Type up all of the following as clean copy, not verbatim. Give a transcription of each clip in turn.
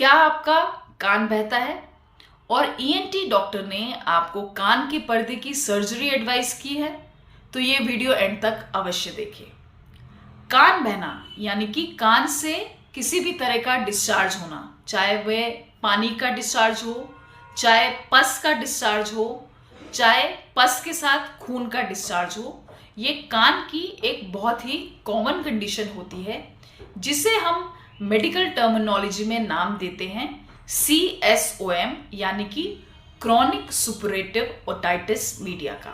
क्या आपका कान बहता है और ईएनटी डॉक्टर ने आपको कान के पर्दे की सर्जरी एडवाइस की है? तो ये वीडियो एंड तक अवश्य देखिए। कान बहना यानी कि कान से किसी भी तरह का डिस्चार्ज होना, चाहे वह पानी का डिस्चार्ज हो, चाहे पस का डिस्चार्ज हो, चाहे पस के साथ खून का डिस्चार्ज हो, ये कान की एक बहुत ही कॉमन कंडीशन होती है जिसे हम मेडिकल टर्मिनोलॉजी में नाम देते हैं CSOM यानी कि क्रॉनिक सुपरेटिव ओटाइटिस मीडिया का।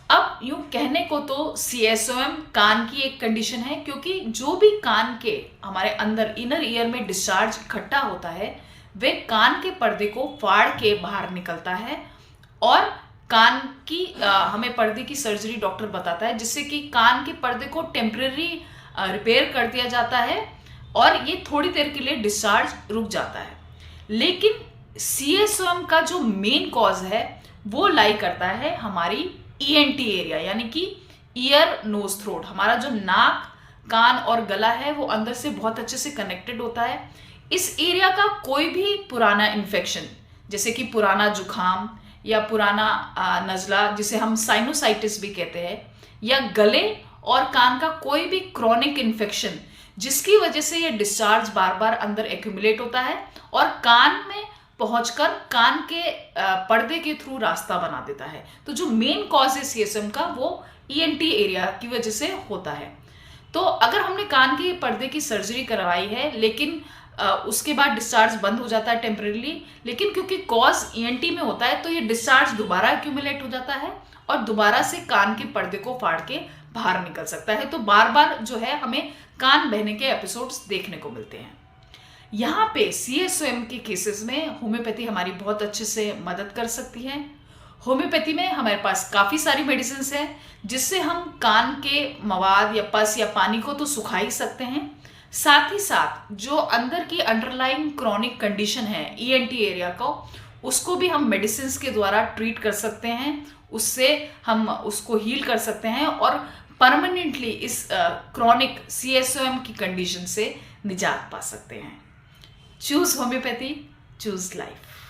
अब यूं कहने को तो CSOM कान की एक कंडीशन है, क्योंकि जो भी कान के हमारे अंदर इनर ईयर में डिस्चार्ज इकट्ठा होता है वे कान के पर्दे को फाड़ के बाहर निकलता है और कान की हमें पर्दे की सर्जरी डॉक्टर बताता है, जिससे कि कान के पर्दे को टेम्परेरी रिपेयर कर दिया जाता है और ये थोड़ी देर के लिए डिस्चार्ज रुक जाता है। लेकिन CSOM का जो मेन कॉज है वो लाई करता है हमारी ENT एरिया, यानी कि ईयर नोज थ्रोट। हमारा जो नाक, कान और गला है वो अंदर से बहुत अच्छे से कनेक्टेड होता है। इस एरिया का कोई भी पुराना इन्फेक्शन, जैसे कि पुराना जुखाम या पुराना नज़ला जिसे हम साइनोसाइटिस भी कहते हैं, या गले और कान का कोई भी क्रॉनिक इन्फेक्शन जिसकी वजह से ये डिस्चार्ज बार बार अंदर एक्यूमुलेट होता है और कान में पहुंचकर कान के पर्दे के थ्रू रास्ता बना देता है। तो जो मेन कॉज है CSOM का वो ENT एरिया की वजह से होता है। तो अगर हमने कान के पर्दे की सर्जरी करवाई है लेकिन उसके बाद डिस्चार्ज बंद हो जाता है टेम्परेली, लेकिन क्योंकि कॉज ENT में होता है तो ये डिस्चार्ज दोबारा एक्यूमुलेट हो जाता है और दोबारा से कान के पर्दे को फाड़ के बाहर निकल सकता है। तो बार बार जो है हमें कान बहने के एपिसोड्स देखने को मिलते हैं। यहाँ पे CSOM के केसेस में होम्योपैथी हमारी बहुत अच्छे से मदद कर सकती है। होम्योपैथी में हमारे पास काफ़ी सारी मेडिसिन हैं जिससे हम कान के मवाद या पस या पानी को तो सुखा ही सकते हैं, साथ ही साथ जो अंदर की अंडरलाइंग क्रॉनिक कंडीशन है ENT एरिया को, उसको भी हम मेडिसिन के द्वारा ट्रीट कर सकते हैं। उससे हम उसको हील कर सकते हैं और परमानेंटली इस क्रॉनिक CSOM की कंडीशन से निजात पा सकते हैं। Choose homeopathy, choose life.